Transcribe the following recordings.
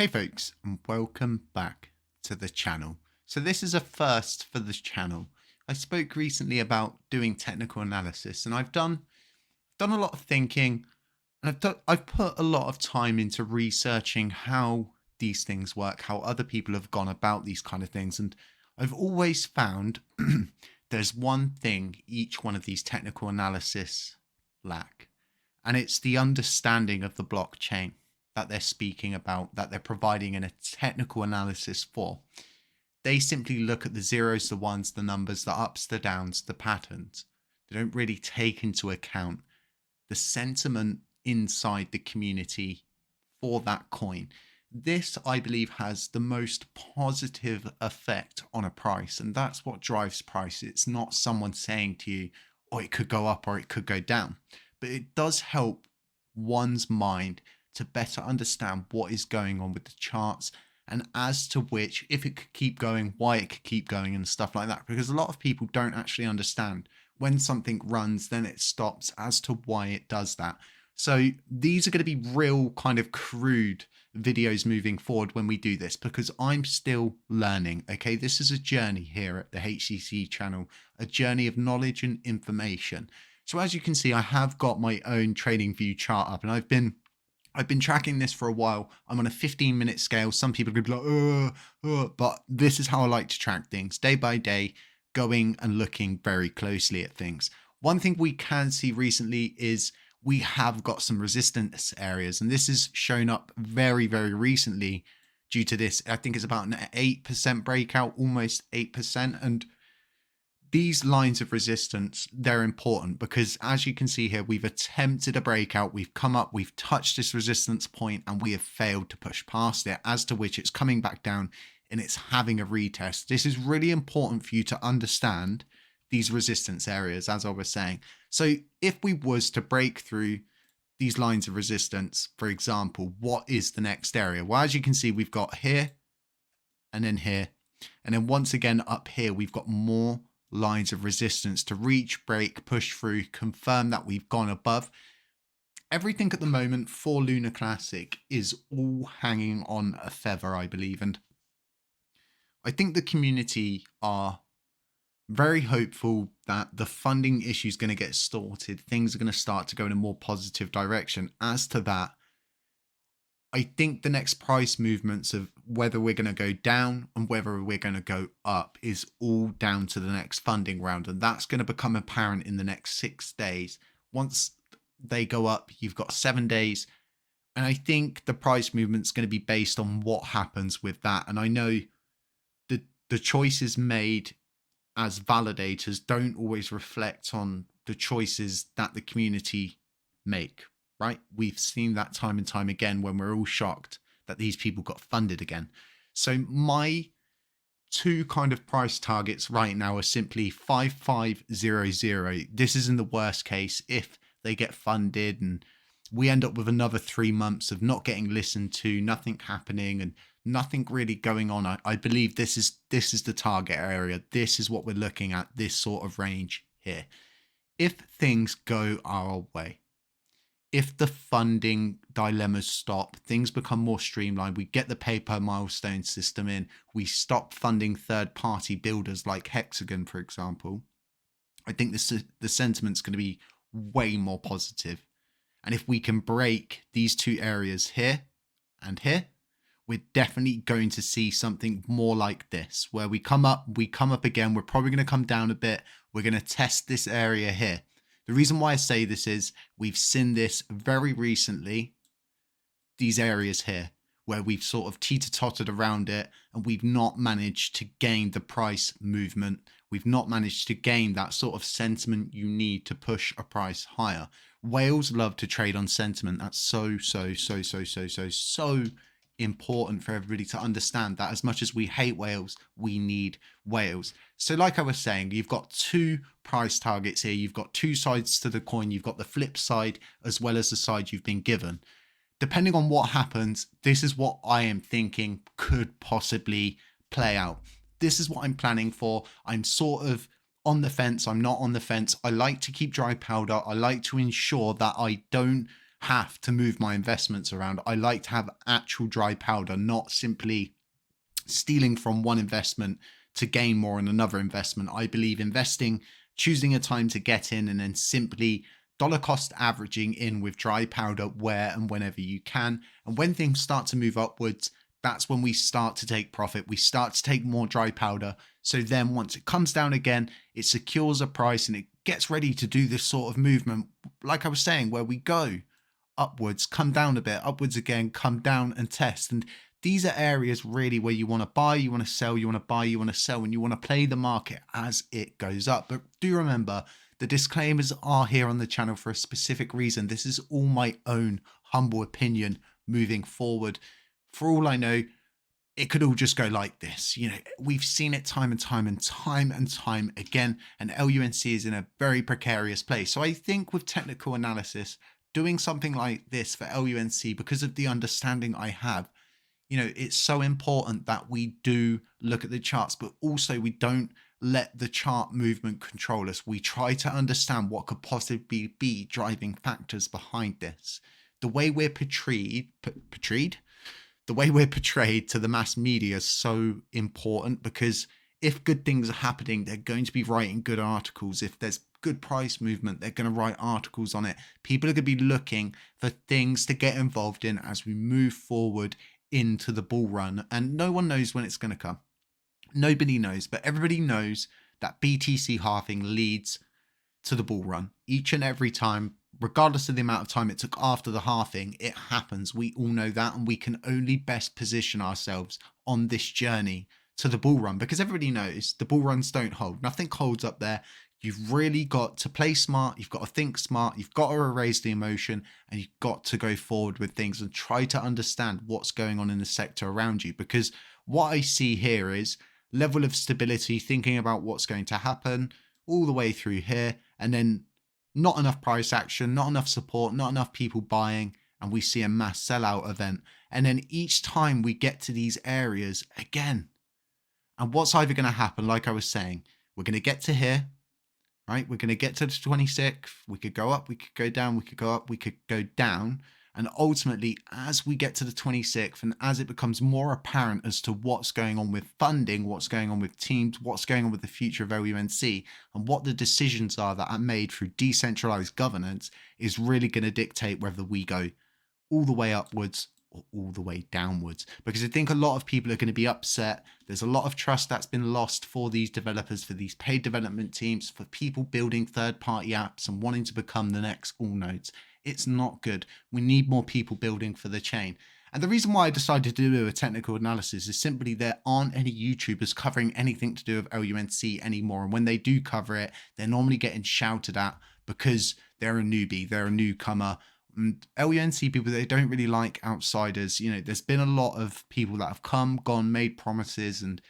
Hey folks, and welcome back to the channel. So this is a first for this channel. I spoke recently about doing technical analysis, and I've done a lot of thinking, and I've put a lot of time into researching how these things work, how other people have gone about these kind of things, and I've always found there's one thing each one of these technical analysis lack, and it's the understanding of the blockchain that they're speaking about, that they're providing in a technical analysis for. They simply look at the zeros, the ones, the numbers, the ups, the downs, the patterns. They don't really take into account the sentiment inside the community for that coin. This, I believe, has the most positive effect on a price, and that's what drives price. It's not someone saying to you, oh, it could go up or it could go down, but it does help one's mind to better understand what is going on with the charts, and as to which, if it could keep going, why it could keep going and stuff like that. Because a lot of people don't actually understand when something runs, then it stops, as to why it does that. So these are going to be real kind of crude videos moving forward when we do this, because I'm still learning. Okay, this is a journey here at the HCC channel, a journey of knowledge and information. So as you can see, I have got my own TradingView chart up, and I've been tracking this for a while. I'm on a 15-minute scale. Some people could be like, but this is how I like to track things day by day, going and looking very closely at things. One thing we can see recently is we have got some resistance areas, and this is shown up very, very recently due to this. I think it's about an 8% breakout, almost 8%. And these lines of resistance, they're important because, as you can see here, we've attempted a breakout, we've come up, we've touched this resistance point, and we have failed to push past it, as to which it's coming back down and it's having a retest. This is really important for you to understand these resistance areas, as I was saying. So if we was to break through these lines of resistance, for example, what is the next area? Well, as you can see, we've got here and then here, and then once again up here, we've got more lines of resistance to reach, break, push through, confirm that we've gone above. Everything at the moment for Lunar Classic is all hanging on a feather, I believe, and I think the community are very hopeful that the funding issue is going to get sorted. Things are going to start to go in a more positive direction. As to that, I think the next price movements of whether we're going to go down and whether we're going to go up is all down to the next funding round. And that's going to become apparent in the next 6 days. Once they go up, you've got 7 days. And I think the price movement is going to be based on what happens with that. And I know the choices made as validators don't always reflect on the choices that the community make. Right? We've seen that time and time again when we're all shocked that these people got funded again. So my two kind of price targets right now are simply 5500. This is in the worst case if they get funded and we end up with another 3 months of not getting listened to, nothing happening and nothing really going on. I believe this is the target area. This is what we're looking at, this sort of range here. If things go our way, if the funding dilemmas stop, things become more streamlined, we get the pay-per milestone system in, we stop funding third-party builders like Hexagon, for example, I think the sentiment's going to be way more positive. And if we can break these two areas here and here, we're definitely going to see something more like this, where we come up again, we're probably going to come down a bit, we're going to test this area here. The reason why I say this is we've seen this very recently, these areas here, where we've sort of teeter-tottered around it and we've not managed to gain the price movement. We've not managed to gain that sort of sentiment you need to push a price higher. Whales love to trade on sentiment. That's so important for everybody to understand that. As much as we hate whales, we need whales. So like I was saying, you've got two price targets here. You've got two sides to the coin. You've got the flip side as well as the side you've been given. Depending on what happens, this is what I am thinking could possibly play out. This is what I'm planning for. I'm sort of on the fence. I'm not on the fence. I like to keep dry powder. I like to ensure that I don't path to move my investments around. I like to have actual dry powder, not simply stealing from one investment to gain more in another investment. I believe investing, choosing a time to get in, and then simply dollar cost averaging in with dry powder where and whenever you can. And when things start to move upwards, that's when we start to take profit. We start to take more dry powder. So then once it comes down again, it secures a price and it gets ready to do this sort of movement. Like I was saying, where we go upwards, come down a bit, upwards again, come down and test. And these are areas really where you want to buy, you want to sell, you want to buy, you want to sell, and you want to play the market as it goes up. But do remember, the disclaimers are here on the channel for a specific reason. This is all my own humble opinion moving forward. For all I know, it could all just go like this. You know, we've seen it time and time again, and LUNC is in a very precarious place. So I think with technical analysis, doing something like this for LUNC, because of the understanding I have, you know, it's so important that we do look at the charts, but also we don't let the chart movement control us. We try to understand what could possibly be driving factors behind this. The way we're portrayed to the mass media is so important, because if good things are happening, they're going to be writing good articles. If there's good price movement, they're going to write articles on it. People are going to be looking for things to get involved in as we move forward into the bull run, and no one knows when it's going to come. Nobody knows, but everybody knows that BTC halving leads to the bull run each and every time, regardless of the amount of time it took after the halving. It happens. We all know that, and we can only best position ourselves on this journey to the bull run, because everybody knows the bull runs don't hold. Nothing holds up there. You've really got to play smart. You've got to think smart. You've got to erase the emotion, and you've got to go forward with things and try to understand what's going on in the sector around you. Because what I see here is level of stability, thinking about what's going to happen all the way through here, and then not enough price action, not enough support, not enough people buying, and we see a mass sellout event. And then each time we get to these areas again, and what's either going to happen, like I was saying, we're going to get to here, right? We're going to get to the 26th. We could go up, we could go down, we could go up, we could go down. And ultimately, as we get to the 26th, and as it becomes more apparent as to what's going on with funding, what's going on with teams, what's going on with the future of LUNC, and what the decisions are that are made through decentralized governance, is really going to dictate whether we go all the way upwards or all the way downwards. Because I think a lot of people are going to be upset. There's a lot of trust that's been lost for these developers, for these paid development teams, for people building third-party apps and wanting to become the next all nodes. It's not good. We need more people building for the chain. And the reason why I decided to do a technical analysis is simply there aren't any YouTubers covering anything to do with LUNC anymore. And when they do cover it, they're normally getting shouted at because they're a newbie, they're a newcomer. And LUNC people, they don't really like outsiders. You know, there's been a lot of people that have come, gone, made promises, and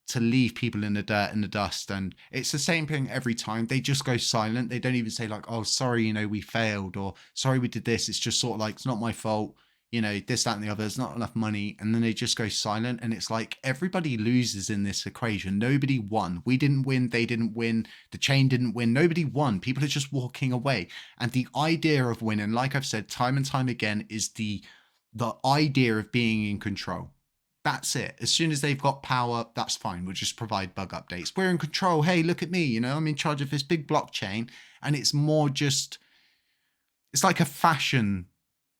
to leave people in the dirt and the dust. And it's the same thing every time. They just go silent. They don't even say like, oh, sorry, you know, we failed, or sorry, we did this. It's just sort of like, it's not my fault, you know, this, that, and the other. There's not enough money. And then they just go silent. And it's like everybody loses in this equation. Nobody won. We didn't win. They didn't win. The chain didn't win. Nobody won. People are just walking away. And the idea of winning, like I've said time and time again, is the idea of being in control. That's it. As soon as they've got power, that's fine. We'll just provide bug updates. We're in control. Hey, look at me. You know, I'm in charge of this big blockchain. And it's more just, it's like a fashion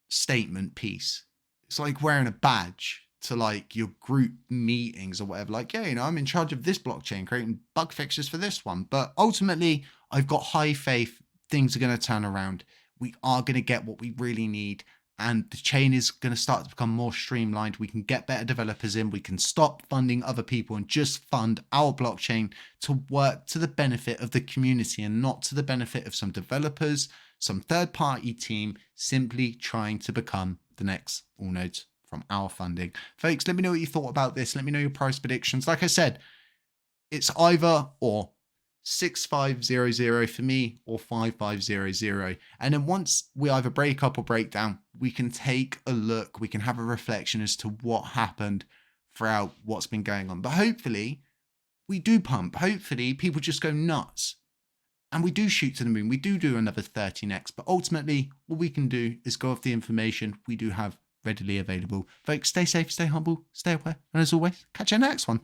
statement piece. It's like wearing a badge to like your group meetings or whatever. Like, yeah, you know, I'm in charge of this blockchain, creating bug fixes for this one. But ultimately, I've got high faith things are going to turn around. We are going to get what we really need. And the chain is going to start to become more streamlined. We can get better developers in. We can stop funding other people and just fund our blockchain to work to the benefit of the community and not to the benefit of some developers, some third-party team simply trying to become the next all nodes from our funding. Folks, let me know what you thought about this. Let me know your price predictions. Like I said, it's either or. 6500 for me or 5500. And then once we either break up or break down, we can take a look, we can have a reflection as to what happened throughout what's been going on. But hopefully we do pump. Hopefully people just go nuts and we do shoot to the moon. We do another 13x, but ultimately all we can do is go off the information we do have readily available. Folks, stay safe, stay humble, stay aware, and as always, catch you in the next one.